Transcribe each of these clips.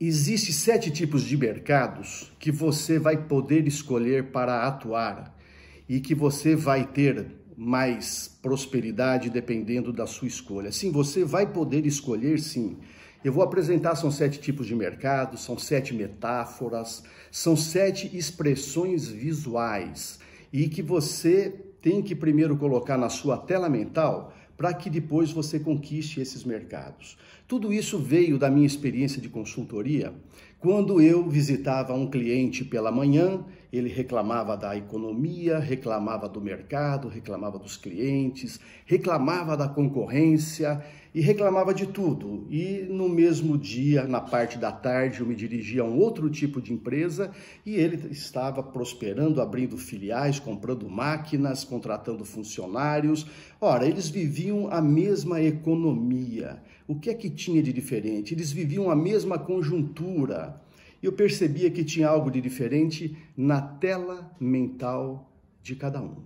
Existem 7 tipos de mercados que você vai poder escolher para atuar e que você vai ter mais prosperidade dependendo da sua escolha. Sim, você vai poder escolher, sim. Eu vou apresentar, são 7 tipos de mercados, são 7 metáforas, são 7 expressões visuais e que você tem que primeiro colocar na sua tela mental para que depois você conquiste esses mercados. Tudo isso veio da minha experiência de consultoria. Quando eu visitava um cliente pela manhã, ele reclamava da economia, reclamava do mercado, reclamava dos clientes, reclamava da concorrência e reclamava de tudo. E no mesmo dia, na parte da tarde, eu me dirigia a um outro tipo de empresa e ele estava prosperando, abrindo filiais, comprando máquinas, contratando funcionários. Ora, eles viviam a mesma economia. O que é que tinha de diferente? Eles viviam a mesma conjuntura. Eu percebia que tinha algo de diferente na tela mental de cada um.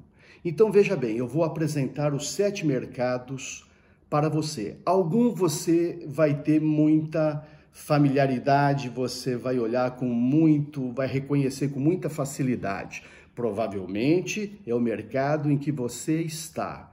Então, veja bem, eu vou apresentar os 7 mercados para você. Algum você vai ter muita familiaridade, você vai olhar com muito, vai reconhecer com muita facilidade. Provavelmente é o mercado em que você está.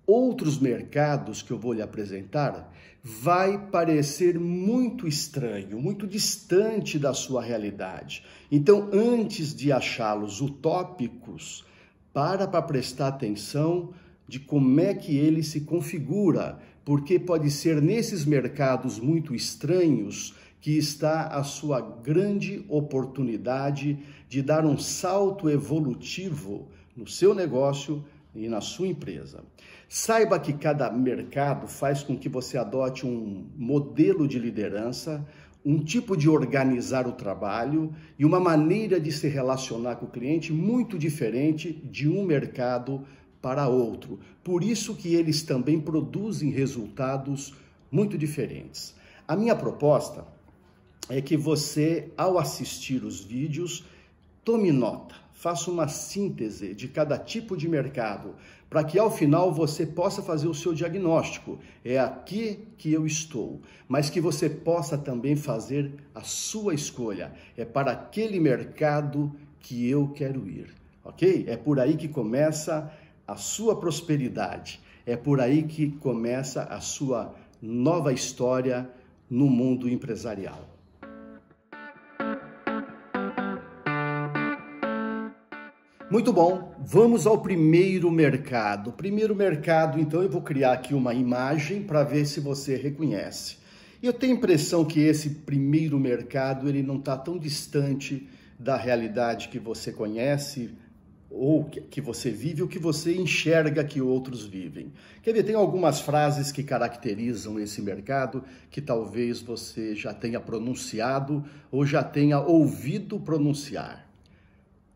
Outros mercados que eu vou lhe apresentar vai parecer muito estranho, muito distante da sua realidade. Então, antes de achá-los utópicos, para prestar atenção de como é que ele se configura, porque pode ser nesses mercados muito estranhos que está a sua grande oportunidade de dar um salto evolutivo no seu negócio e na sua empresa. Saiba que cada mercado faz com que você adote um modelo de liderança, um tipo de organizar o trabalho e uma maneira de se relacionar com o cliente muito diferente de um mercado para outro. Por isso que eles também produzem resultados muito diferentes. A minha proposta é que você, ao assistir os vídeos, tome nota, faça uma síntese de cada tipo de mercado, para que ao final você possa fazer o seu diagnóstico. É aqui que eu estou, mas que você possa também fazer a sua escolha. É para aquele mercado que eu quero ir, ok? É por aí que começa a sua prosperidade. É por aí que começa a sua nova história no mundo empresarial. Muito bom, vamos ao primeiro mercado. Primeiro mercado, então, eu vou criar aqui uma imagem para ver se você reconhece. Eu tenho a impressão que esse primeiro mercado ele não está tão distante da realidade que você conhece, ou que você vive, ou que você enxerga que outros vivem. Quer ver, tem algumas frases que caracterizam esse mercado que talvez você já tenha pronunciado ou já tenha ouvido pronunciar.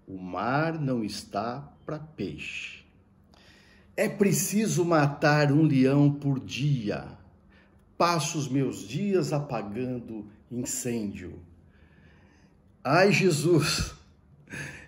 O mar não está para peixe. É preciso matar um leão por dia. Passo os meus dias apagando incêndio. Ai, Jesus!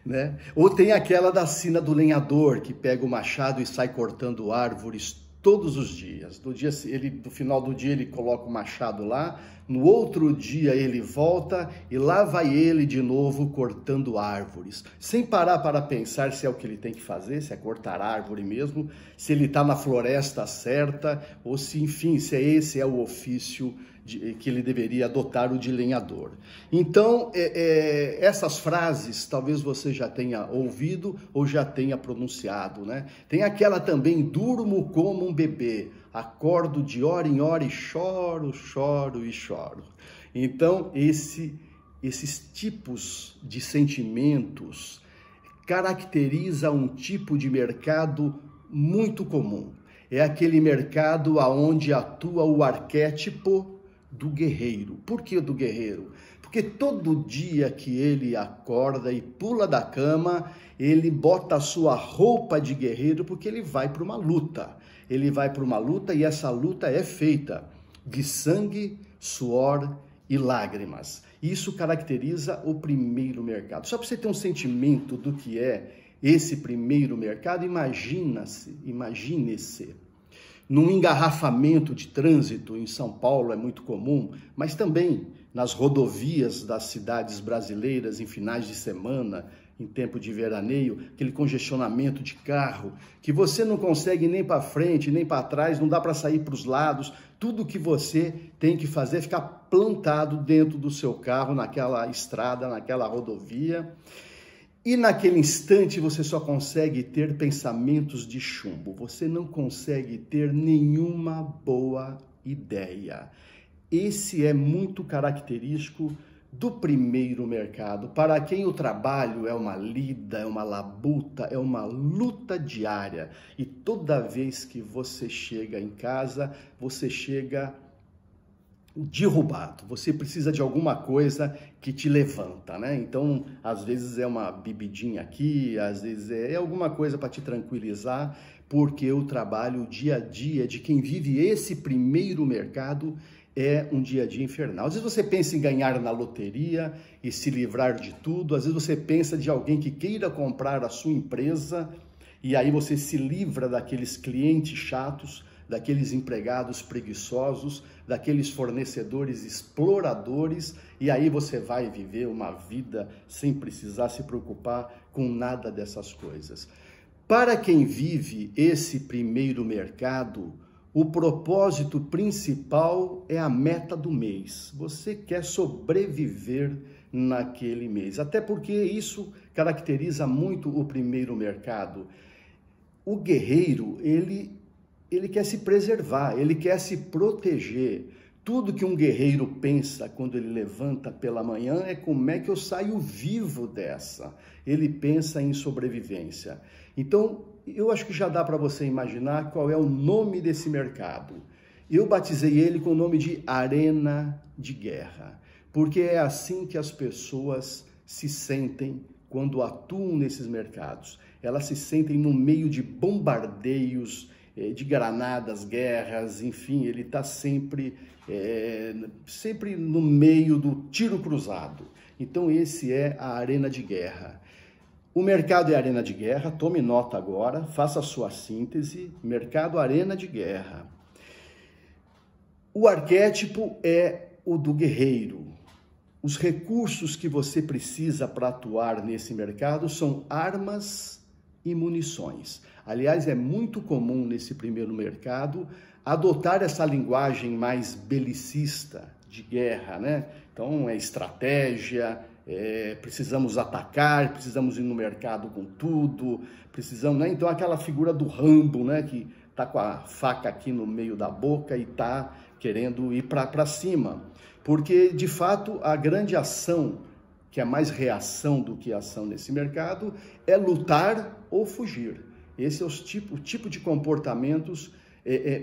Né? Ou tem aquela da sina do lenhador, que pega o machado e sai cortando árvores todos os dias. No final do dia ele coloca o machado lá, no outro dia ele volta e lá vai ele de novo cortando árvores, sem parar para pensar se é o que ele tem que fazer, se é cortar árvore mesmo, se ele está na floresta certa, ou se, enfim, se esse é o ofício que ele deveria adotar, o de lenhador. Então, essas frases talvez você já tenha ouvido ou já tenha pronunciado, né? Tem aquela também, durmo como um bebê, acordo de hora em hora e choro, choro e choro. Então, esses tipos de sentimentos caracteriza um tipo de mercado muito comum. É aquele mercado onde atua o arquétipo do guerreiro. Por que do guerreiro? Porque todo dia que ele acorda e pula da cama, ele bota a sua roupa de guerreiro porque ele vai para uma luta. Ele vai para uma luta e essa luta é feita de sangue, suor e lágrimas. Isso caracteriza o primeiro mercado. Só para você ter um sentimento do que é esse primeiro mercado, imagine-se num engarrafamento de trânsito, em São Paulo é muito comum, mas também nas rodovias das cidades brasileiras em finais de semana, em tempo de veraneio, aquele congestionamento de carro, que você não consegue nem para frente, nem para trás, não dá para sair para os lados. Tudo que você tem que fazer é ficar plantado dentro do seu carro, naquela estrada, naquela rodovia. E naquele instante você só consegue ter pensamentos de chumbo. Você não consegue ter nenhuma boa ideia. Esse é muito característico do primeiro mercado, para quem o trabalho é uma lida, é uma labuta, é uma luta diária. E toda vez que você chega em casa, você chega derrubado, você precisa de alguma coisa que te levanta, né? Então, às vezes é uma bebidinha aqui, às vezes é alguma coisa para te tranquilizar, porque o trabalho, o dia a dia de quem vive esse primeiro mercado é um dia a dia infernal. Às vezes você pensa em ganhar na loteria e se livrar de tudo, às vezes você pensa de alguém que queira comprar a sua empresa e aí você se livra daqueles clientes chatos, daqueles empregados preguiçosos, daqueles fornecedores exploradores, e aí você vai viver uma vida sem precisar se preocupar com nada dessas coisas. Para quem vive esse primeiro mercado, o propósito principal é a meta do mês. Você quer sobreviver naquele mês, até porque isso caracteriza muito o primeiro mercado. O guerreiro, ele quer se preservar, ele quer se proteger. Tudo que um guerreiro pensa quando ele levanta pela manhã é como é que eu saio vivo dessa. Ele pensa em sobrevivência. Então, eu acho que já dá para você imaginar qual é o nome desse mercado. Eu batizei ele com o nome de Arena de Guerra, porque é assim que as pessoas se sentem quando atuam nesses mercados. Elas se sentem no meio de bombardeios, de granadas, guerras, enfim, ele está sempre no meio do tiro cruzado. Então esse é a arena de guerra. O mercado é arena de guerra, tome nota agora, faça a sua síntese, mercado, arena de guerra. O arquétipo é o do guerreiro. Os recursos que você precisa para atuar nesse mercado são armas e munições. Aliás, é muito comum nesse primeiro mercado adotar essa linguagem mais belicista de guerra, né? Então, é estratégia, precisamos atacar, precisamos ir no mercado com tudo, precisamos, né? Então, aquela figura do Rambo, né? Que tá com a faca aqui no meio da boca e tá querendo ir para cima. Porque, de fato, a grande ação, que é mais reação do que ação nesse mercado, é lutar ou fugir. Esse é o tipo de comportamentos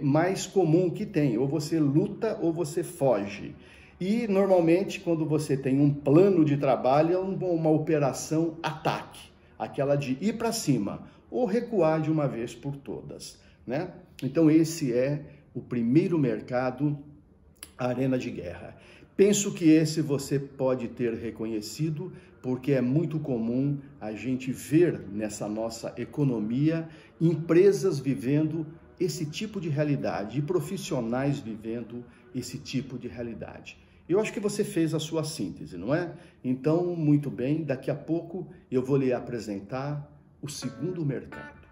mais comum que tem. Ou você luta ou você foge. E, normalmente, quando você tem um plano de trabalho, é uma operação ataque. Aquela de ir para cima ou recuar de uma vez por todas, né? Então, esse é o primeiro mercado, a arena de guerra. Penso que esse você pode ter reconhecido, porque é muito comum a gente ver nessa nossa economia empresas vivendo esse tipo de realidade e profissionais vivendo esse tipo de realidade. Eu acho que você fez a sua síntese, não é? Então, muito bem, daqui a pouco eu vou lhe apresentar o segundo mercado.